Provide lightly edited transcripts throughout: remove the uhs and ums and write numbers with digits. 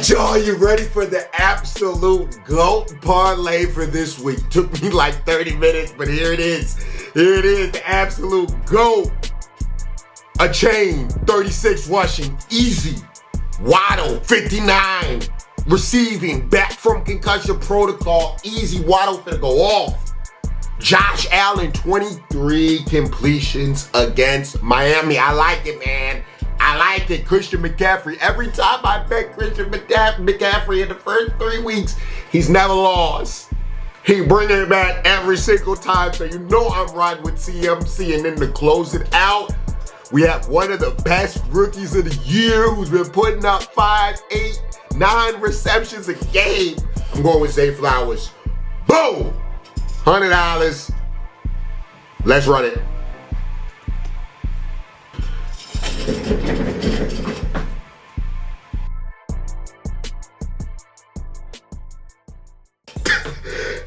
Y'all, you ready for the absolute GOAT parlay for this week? Took me like 30 minutes, but here it is. Here it is, the absolute GOAT. A chain, 36 rushing, easy. Waddle, 59. Receiving, back from concussion protocol, easy. Waddle finna go off. Josh Allen, 23 completions against Miami. I like it, man. I like it. Christian McCaffrey. Every time I bet Christian McCaffrey in the first 3 weeks, he's never lost. He bringing it back every single time. So you know I'm riding with CMC. And then to close it out, we have one of the best rookies of the year who's been putting up 5, 8, 9 receptions a game. I'm going with Zay Flowers. Boom! $100. Let's run it.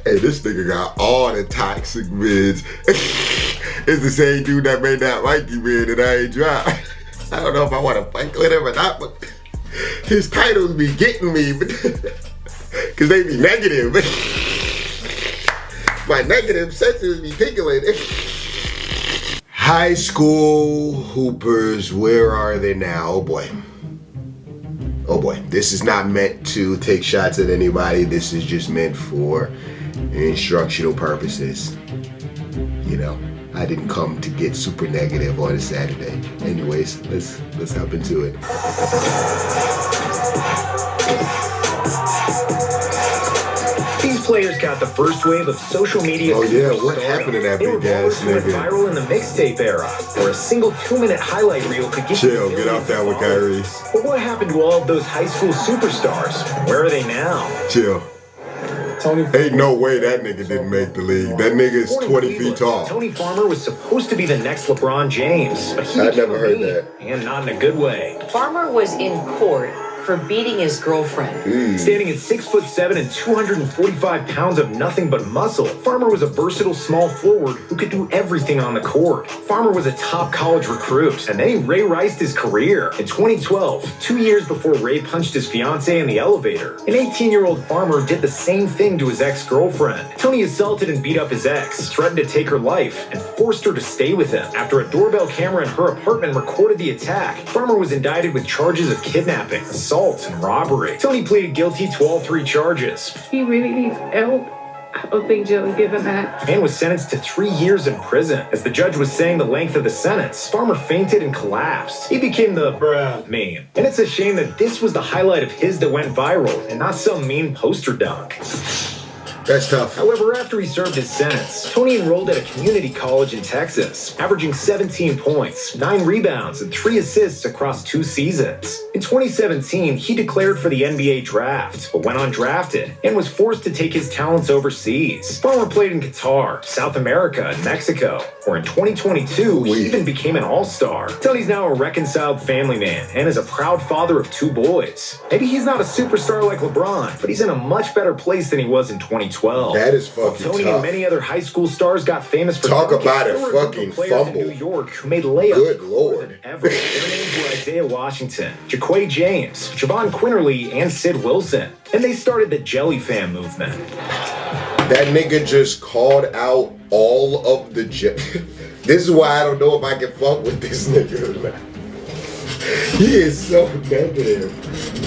Hey, this nigga got all the toxic mids. It's the same dude that made that Mikey mid that I ain't dropped. I don't know if I want to fight with him or not, but his titles be getting me, because they be negative. My negative senses be tickling. High school hoopers, where are they now? Oh boy. Oh boy. This is not meant to take shots at anybody. This is just meant for instructional purposes. You know, I didn't come to get super negative on a Saturday. Anyways, let's hop into it. These players got the first wave of social media. Oh yeah, what happened to that big ass nigga? They went viral in the mixtape era, where a single 2-minute highlight reel could get Chill, get off that with Kyree. But what happened to all of those high school superstars? Where are they now? Chill. Ain't no way that nigga didn't make the league. That nigga is 20 feet tall. Tony Farmer was supposed to be the next LeBron James, but he I never heard that. And not in a good way. Farmer was in court for beating his girlfriend. Standing at 6'7" and 245 pounds of nothing but muscle, Farmer was a versatile small forward who could do everything on the court. Farmer was a top college recruit, and then he Ray Riced his career. In 2012, 2 years before Ray punched his fiancée in the elevator, an 18-year-old Farmer did the same thing to his ex-girlfriend. Tony assaulted and beat up his ex, threatened to take her life, and forced her to stay with him. After a doorbell camera in her apartment recorded the attack, Farmer was indicted with charges of kidnapping, assault, and robbery. Tony pleaded guilty to all 3 charges. He really needs help. I don't think Jill will give him that. And was sentenced to 3 years in prison. As the judge was saying the length of the sentence, Farmer fainted and collapsed. He became the bruh meme. And it's a shame that this was the highlight of his that went viral, and not some mean poster dunk. That's tough. However, after he served his sentence, Tony enrolled at a community college in Texas, averaging 17 points, 9 rebounds, and 3 assists across 2 seasons. In 2017, he declared for the NBA draft, but went undrafted and was forced to take his talents overseas. Farmer played in Qatar, South America, and Mexico, where in 2022, he even became an all-star. Tony's now a reconciled family man and is a proud father of 2 boys. Maybe he's not a superstar like LeBron, but he's in a much better place than he was in 2012. That is fucking Tony tough. and many other high school stars got famous for talk dunking. about a There were fucking group of players fumble. in New York who made layups Good more Lord. than ever. Their names were Isaiah Washington, Jaquay James, Javon Quinterly, and Sid Wilson. And they started the Jelly Fam movement. That nigga just called out all of the This is why I don't know if I can fuck with this nigga. He is so negative.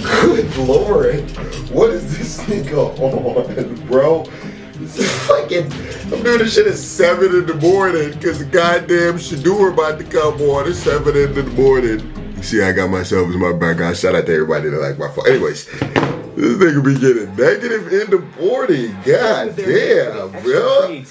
Good Lord. What is this nigga on, bro? This is fucking... I'm doing this shit at 7 in the morning because the goddamn Shadur about to come on at 7 in the morning. You see, I got myself as my background. Shout out to everybody that like my phone. Anyways, this nigga be getting negative in the morning. God damn, bro.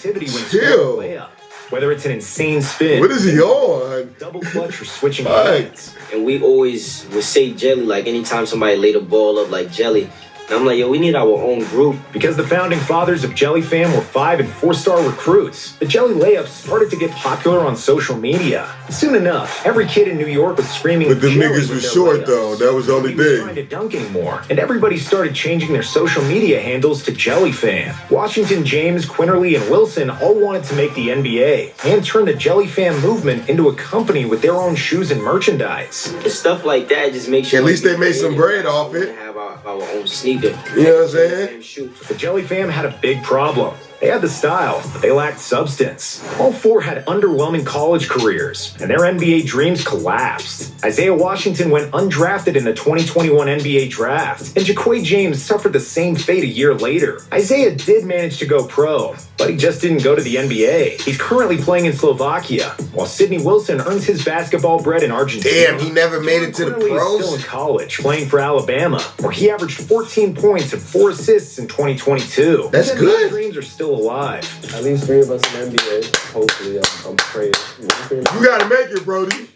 Chill. Whether it's an insane spin, what is he on? Double clutch or switching hands. And we always would say jelly, like anytime somebody laid a ball up like jelly. And I'm like, yo, we need our own group. Because the founding fathers of Jelly Fam were 5- and 4-star recruits, the Jelly layups started to get popular on social media. Soon enough, every kid in New York was screaming. But the Jelly niggas with was their short layups. though. That was the only Nobody was thing. trying to dunk anymore, and everybody started changing their social media handles to Jelly Fam. Washington, James, Quinterly, and Wilson all wanted to make the NBA and turn the Jelly Fam movement into a company with their own shoes and merchandise. Stuff like that just makes you. At least they made some bread off it. Have our own sneaker. You know what I'm saying? Shoot. The Jelly fam had a big problem. They had the style, but they lacked substance. All four had underwhelming college careers, and their NBA dreams collapsed. Isaiah Washington went undrafted in the 2021 NBA draft, and Jaquay James suffered the same fate a year later. Isaiah did manage to go pro, but he just didn't go to the NBA. He's currently playing in Slovakia, while Sidney Wilson earns his basketball bread in Argentina. Damn, he never made it to the Currently, he's pros? still in college, playing for Alabama, where he averaged 14 points and 4 assists in 2022. That's His good. dreams are still alive. At least 3 of us in NBA. Hopefully, I'm praying. You gotta make it, Brody.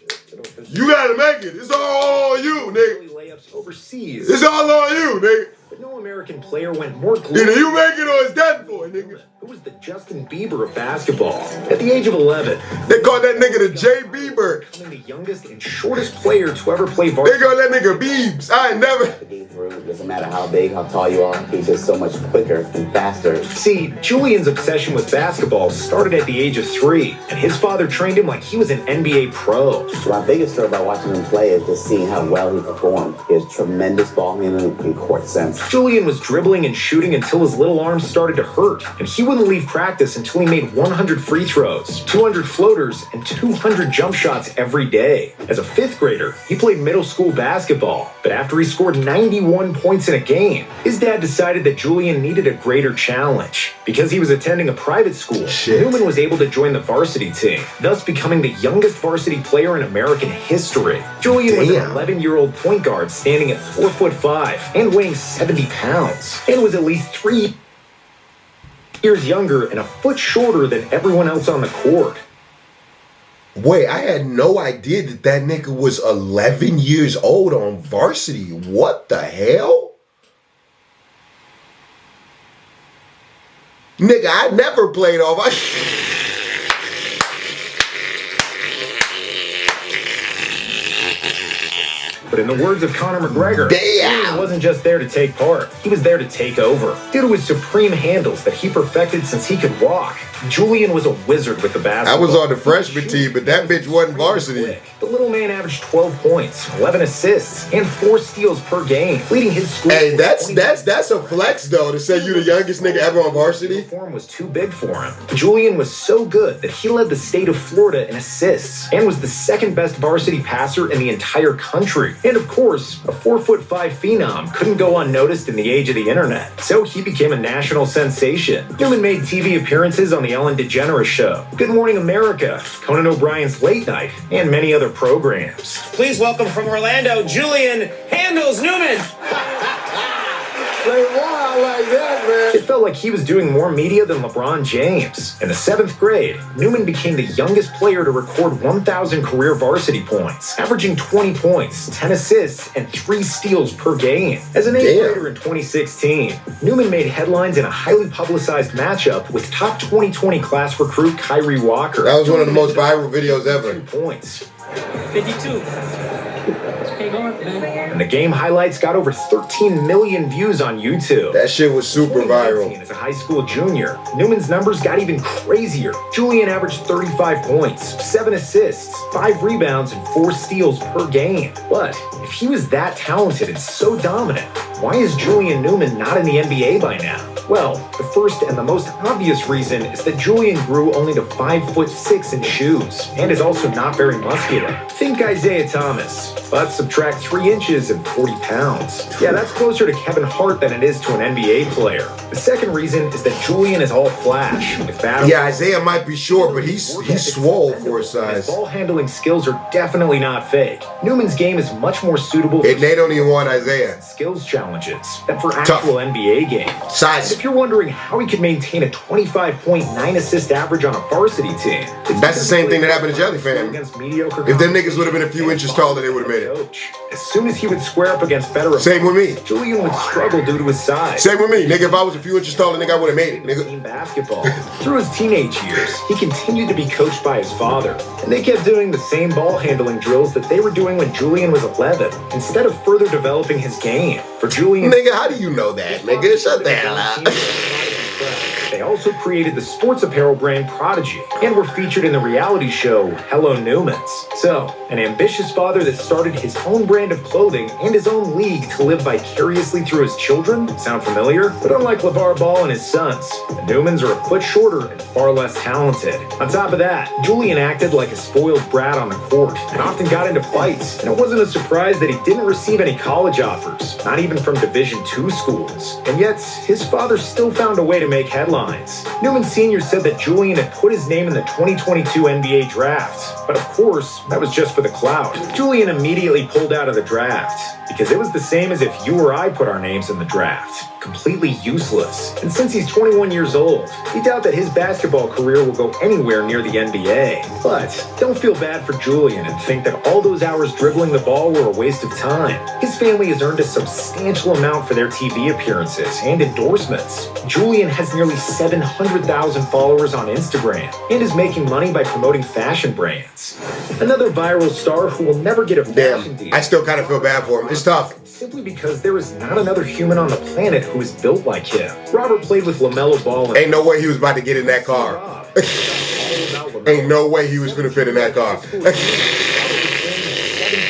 You gotta make it. It's all on you, nigga. Layups overseas. It's all on you, nigga. But no American player went more Either global. you make it or it's done for, nigga. Who was the Justin Bieber of basketball? At the age of 11, They call that nigga the J. Bieber. becoming the youngest and shortest player to ever play They varsity. call that nigga Biebs. I ain't never. Game through. Doesn't matter how big, how tall you are. He's just so much quicker and faster. See, Julian's obsession with basketball started at the age of 3, and his father trained him like he was an NBA pro. My biggest story about watching him play is just seeing how well he performed. He has tremendous ball handling and court sense. Julian was dribbling and shooting until his little arms started to hurt, and he wouldn't leave practice until he made 100 free throws, 200 floaters, and 200 jump shots every day. As a 5th grader, he played middle school basketball, but after he scored 91 points in a game, his dad decided that Julian needed a greater challenge. Because he was attending a private school, Newman was able to join the varsity team, thus becoming the youngest varsity player in American history. Julian was an 11-year-old point guard standing at 4'5" and weighing 70 pounds, and was at least 3 years younger and a foot shorter than everyone else on the court. Wait, I had no idea that nigga was 11 years old on varsity. What the hell? Nigga, I never played off. But in the words of Conor McGregor, Damn. Julian wasn't just there to take part, he was there to take over. Due to his supreme handles that he perfected since he could walk, Julian was a wizard with the basketball. I was on the freshman team, but that bitch wasn't varsity. The little man averaged 12 points, 11 assists, and 4 steals per game, leading his school. Hey, that's a flex though, to say you the youngest nigga ever on varsity. Form was too big for him. Julian was so good that he led the state of Florida in assists and was the 2nd best varsity passer in the entire country. And of course, a 4'5" phenom couldn't go unnoticed in the age of the internet, so he became a national sensation. Newman made TV appearances on The Ellen DeGeneres Show, Good Morning America, Conan O'Brien's Late Night, and many other programs. Please welcome from Orlando, Julian Handles Newman. It felt like he was doing more media than LeBron James. In the 7th grade, Newman became the youngest player to record 1,000 career varsity points, averaging 20 points, 10 assists, and 3 steals per game. As an 8th grader in 2016, Newman made headlines in a highly publicized matchup with top 2020 class recruit Kyree Walker. That was one of the most viral videos ever. 2 points. 52. And the game highlights got over 13 million views on YouTube. That shit was super viral. As a high school junior, Newman's numbers got even crazier. Julian averaged 35 points, 7 assists, 5 rebounds, and 4 steals per game. But if he was that talented and so dominant, why is Julian Newman not in the NBA by now? Well, the first and the most obvious reason is that Julian grew only to 5'6" in shoes, and is also not very muscular. Think Isaiah Thomas, but subtract 3 inches and 40 pounds. Yeah, that's closer to Kevin Hart than it is to an NBA player. The second reason is that Julian is all flash, with battle. Yeah, Isaiah might be short, but he's swole for his size. Ball handling skills are definitely not fake. Newman's game is much more suitable And they don't even want Isaiah. skills challenges than for actual NBA games. Size. If you're wondering how he could maintain a 25.9 assist average on a varsity team, That's the same thing that happened to Jelly Fam. against mediocre If them niggas would have been a few inches taller, they would have made it. coach. As soon as he would square up against better Same with me. Julian would struggle due to his size. Same with me, nigga. If I was a few inches taller, nigga, I would have made it, nigga. Team basketball. Through his teenage years, he continued to be coached by his father, and they kept doing the same ball handling drills that they were doing when Julian was 11, instead of further developing his game. For Julian, Nigga, how do you know that, nigga? Shut the hell up. press. They also created the sports apparel brand Prodigy and were featured in the reality show Hello Newmans. So, an ambitious father that started his own brand of clothing and his own league to live vicariously through his children? Sound familiar? But unlike LeVar Ball and his sons, the Newmans are a foot shorter and far less talented. On top of that, Julian acted like a spoiled brat on the court and often got into fights, and it wasn't a surprise that he didn't receive any college offers, not even from Division II schools. And yet, his father still found a way to make headlines. Newman Sr. said that Julian had put his name in the 2022 NBA draft, but of course, that was just for the clout. Julian immediately pulled out of the draft, because it was the same as if you or I put our names in the draft. Completely useless. And since he's 21 years old, we doubt that his basketball career will go anywhere near the NBA. But don't feel bad for Julian and think that all those hours dribbling the ball were a waste of time. His family has earned a substantial amount for their TV appearances and endorsements. Julian has nearly 700,000 followers on Instagram and is making money by promoting fashion brands. Another viral star who will never get a fashion deal. I still kind of feel bad for him. It's tough. Simply because there is not another human on the planet who is built like him. Robert played with LaMelo Ball. Ain't no way he was about to get in that car. Ain't no way he was gonna fit in that car.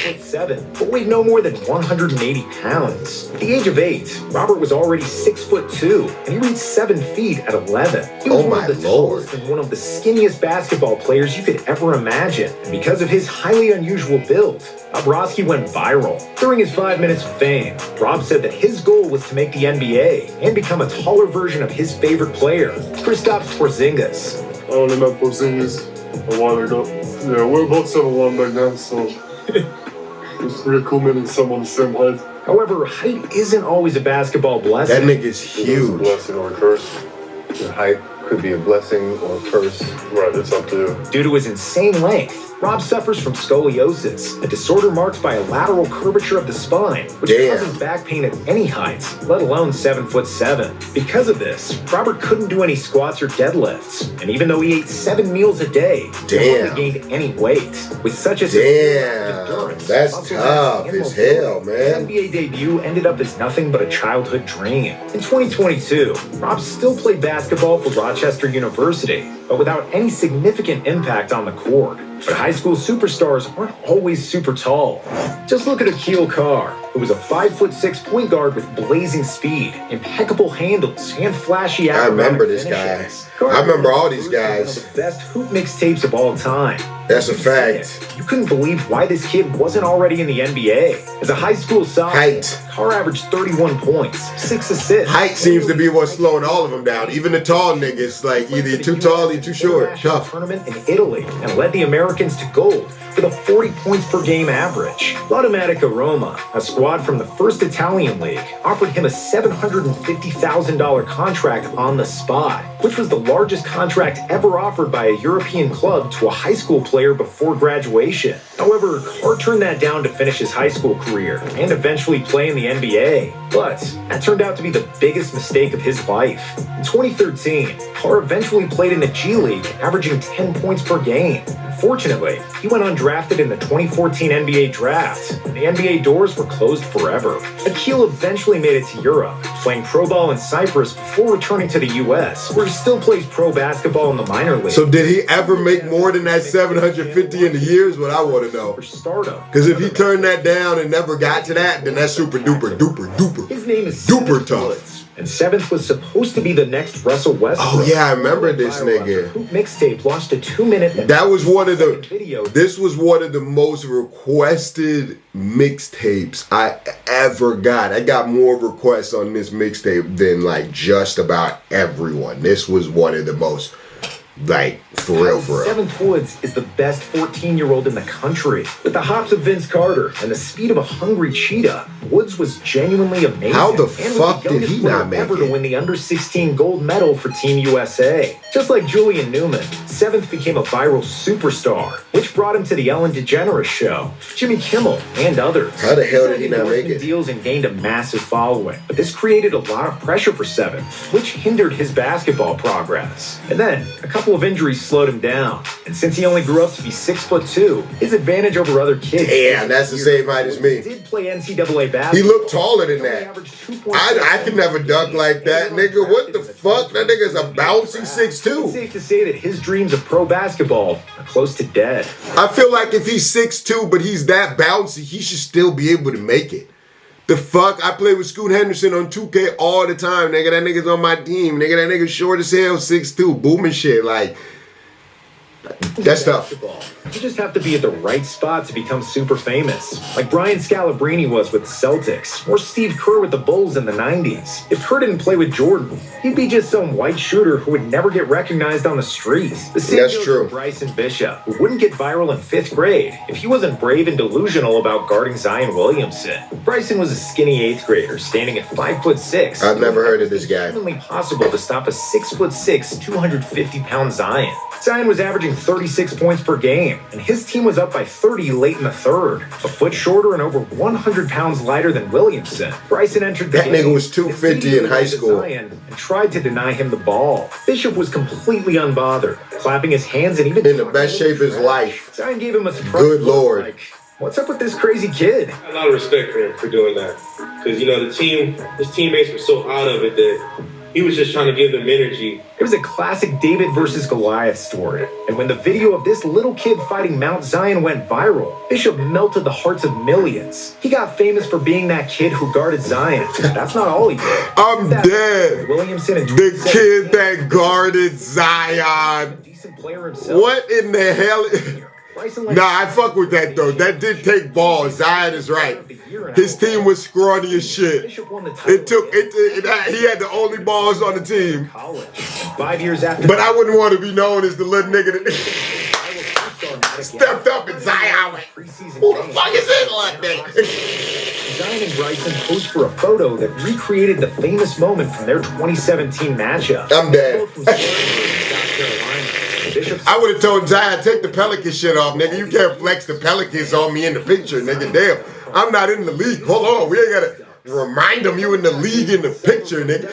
7'7", but weighed no more than 180 pounds. At the age of 8, Robert was already 6'2", and he reached 7 feet at 11. He was one of the tallest and one of the skinniest basketball players you could ever imagine. And because of his highly unusual build, Bobroczky went viral. During his 5 minutes of fame, Rob said that his goal was to make the NBA and become a taller version of his favorite player, Kristaps Porzingis. I only met Porzingis a while ago. Yeah, we're both 7'1" back then, so it's pretty cool meeting someone the same height. However, height isn't always a basketball blessing. That nigga's huge. It's a blessing or a curse. Your height could be a blessing or a curse. Right, it's up to you. Due to his insane length, Rob suffers from scoliosis, a disorder marked by a lateral curvature of the spine, which causes back pain at any height, let alone 7'7". Because of this, Robert couldn't do any squats or deadlifts, and even though he ate 7 meals a day, he hardly gained any weight. With such a endurance, that's tough as hell, man. His NBA debut ended up as nothing but a childhood dream. In 2022, Rob still played basketball for Rochester University, but without any significant impact on the court. But high school superstars aren't always super tall. Just look at Akil Carr, who was a 5'6" point guard with blazing speed, impeccable handles, and flashy I remember this guy. I remember all these guys. One of the best hoop mixtapes of all time. That's a fact. You couldn't believe why this kid wasn't already in the NBA. As a high school sophomore, Carr averaged 31 points, 6 assists. Height seems to be what's slowing all of them down. Even the tall niggas, like either you're too tall or you're too short. Tough. Tournament in Italy and led the Americans to gold with a 40 points per game average. L'Automatica Roma, a squad from the first Italian league, offered him a $750,000 contract on the spot, which was the largest contract ever offered by a European club to a high school player before graduation. However, Carr turned that down to finish his high school career and eventually play in the NBA. But that turned out to be the biggest mistake of his life. In 2013, Carr eventually played in the G League, averaging 10 points per game. Fortunately, he went undrafted in the 2014 NBA draft. The NBA doors were closed forever. Akil eventually made it to Europe, playing pro ball in Cyprus before returning to the US, where he still plays pro basketball in the minor league. So did he ever make more than that 750 in a year is what I want to know. Because if he turned that down and never got to that, then that's super duper duper duper. His name is duper tough. And 7th was supposed to be the next Russell Westbrook. Oh yeah, I remember this nigga. Hoop Mixtape launched a 2-minute. That was one of the. This was one of the most requested mixtapes I ever got. I got more requests on this mixtape than like just about everyone. This was one of the most. Like, for real. 7th Woods is the best 14-year-old in the country. With the hops of Vince Carter and the speed of a hungry cheetah, Woods was genuinely amazing. How the fuck did he not make it? To win the under-16 gold medal for Team USA. Just like Julian Newman, 7th became a viral superstar, which brought him to the Ellen DeGeneres Show, Jimmy Kimmel, and others. How the hell did he not make it? Deals and gained a massive following, but this created a lot of pressure for 7th, which hindered his basketball progress. And then, a couple couple of injuries slowed him down, and since he only grew up to be 6'2", his advantage over other kids. Damn, that's the same height as me. He did play NCAA basketball. He looked taller than that. I could never dunk like that, nigga. What the fuck? That nigga's a bouncy 6'2". It's safe to say that his dreams of pro basketball are close to dead. I feel like if he's 6'2", but he's that bouncy, he should still be able to make it. The fuck? I play with Scoot Henderson on 2K all the time, nigga. That nigga's on my team. Nigga, that nigga's short as hell, 6'2", booming shit. Like, that's tough. You just have to be at the right spot to become super famous. Like Brian Scalabrine was with the Celtics, or Steve Kerr with the Bulls in the 90s. If Kerr didn't play with Jordan, he'd be just some white shooter who would never get recognized on the streets. The same goes for Bryson Bishop, who wouldn't get viral in 5th grade if he wasn't brave and delusional about guarding Zion Williamson. Bryson was a skinny 8th grader, standing at 5'6". I've never heard of this guy. It's humanly possible to stop a 6'6", 250-pound Zion. Zion was averaging 36 points per game, and his team was up by 30 late in the third. A foot shorter and over 100 pounds lighter than Williamson. Bryson entered the game. That nigga was 250 in high school. Zion and tried to deny him the ball. Bishop was completely unbothered, clapping his hands and even in the best shape of his life. Zion gave him a surprise. Good Lord. Like, what's up with this crazy kid? I have a lot of respect for him for doing that. Because, you know, his teammates were so out of it that he was just trying to give them energy. It was a classic David versus Goliath story. And when the video of this little kid fighting Mount Zion went viral, Bishop melted the hearts of millions. He got famous for being that kid who guarded Zion. That's not all he did. I'm dead. Williamson and the kid that guarded Zion. Decent player himself. What in the hell? Nah, I fuck with that though. That did take balls. Zion is right. His team was scrawny as shit. He had the only balls on the team. 5 years after, but I wouldn't want to be known as the little nigga that stepped up and Zion went, who the fuck is this little nigga? Zion and Bryson posed for a photo that recreated the famous moment from their 2017 matchup. I'm dead. I would have told Zion, take the Pelican shit off, nigga. You can't flex the Pelicans on me in the picture, nigga. Damn, I'm not in the league. Hold on, we ain't gotta remind them you in the league in the picture, nigga.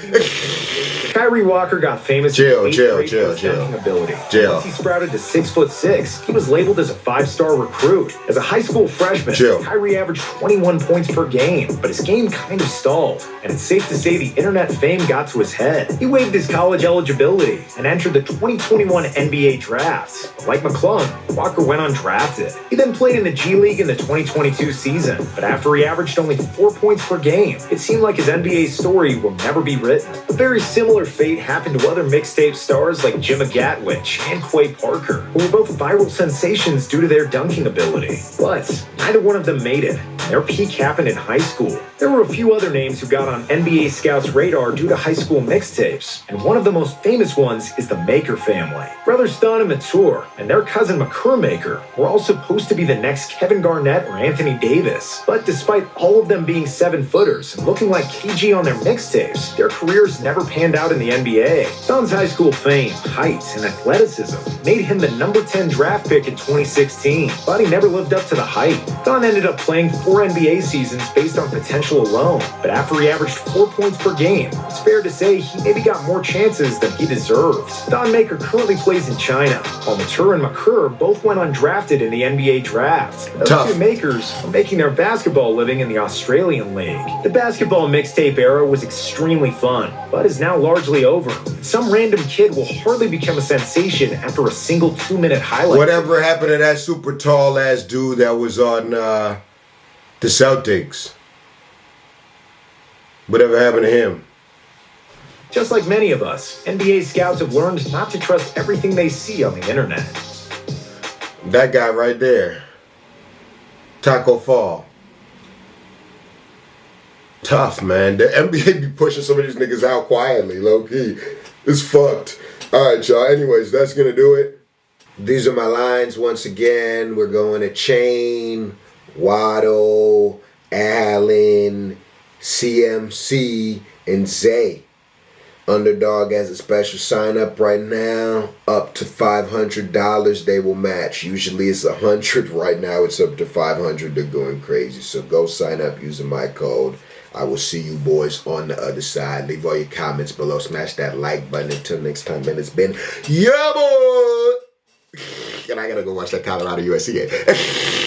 Kyree Walker got famous jail. Once he sprouted to 6'6", he was labeled as a 5-star recruit. As a high school freshman, Kyree averaged 21 points per game, but his game kind of stalled, and it's safe to say the internet fame got to his head. He waived his college eligibility and entered the 2021 NBA draft. But like McClung, Walker went undrafted. He then played in the G League in the 2022 season, but after he averaged only 4 points per game, it seemed like his NBA story will never be written. A very similar fate happened to other mixtape stars like Jim Gatwich and Quay Parker, who were both viral sensations due to their dunking ability. But neither one of them made it. Their peak happened in high school. There were a few other names who got on NBA scouts' radar due to high school mixtapes, and one of the most famous ones is the Maker family. Brothers Thon and Mature and their cousin Makur Maker were all supposed to be the next Kevin Garnett or Anthony Davis. But despite all of them being 7-footers and looking like KG on their mixtapes, their careers never panned out in the NBA. Thon's high school fame, height, and athleticism made him the number 10 draft pick in 2016, but he never lived up to the hype. Thon ended up playing 4 NBA seasons based on potential alone, but after he averaged 4 points per game, it's fair to say he maybe got more chances than he deserved. Thon Maker currently plays in China, while Mature and Makur both went undrafted in the NBA draft. Those two Makers are making their basketball living in the Australian League. The basketball mixtape era was extremely fun, but is now largely over. Some random kid will hardly become a sensation after a single 2-minute highlight. Whatever happened to that super tall ass dude that was on the Celtics? Whatever happened to him? Just like many of us, NBA scouts have learned not to trust everything they see on the internet. That guy right there. Taco Fall. Tough, man. The NBA be pushing some of these niggas out quietly, low-key. It's fucked. Alright, y'all. Anyways, that's gonna do it. These are my lines once again. We're going to Chain, Waddle, Allen, CMC, and Zay. Underdog has a special sign up right now, up to $500 they will match. Usually it's $100. Right now it's up to $500. They're going crazy. So go sign up using my code. I will see you boys on the other side. Leave all your comments below. Smash that like button. Until next time, man, it's been boy. And I gotta go watch that Colorado USC game.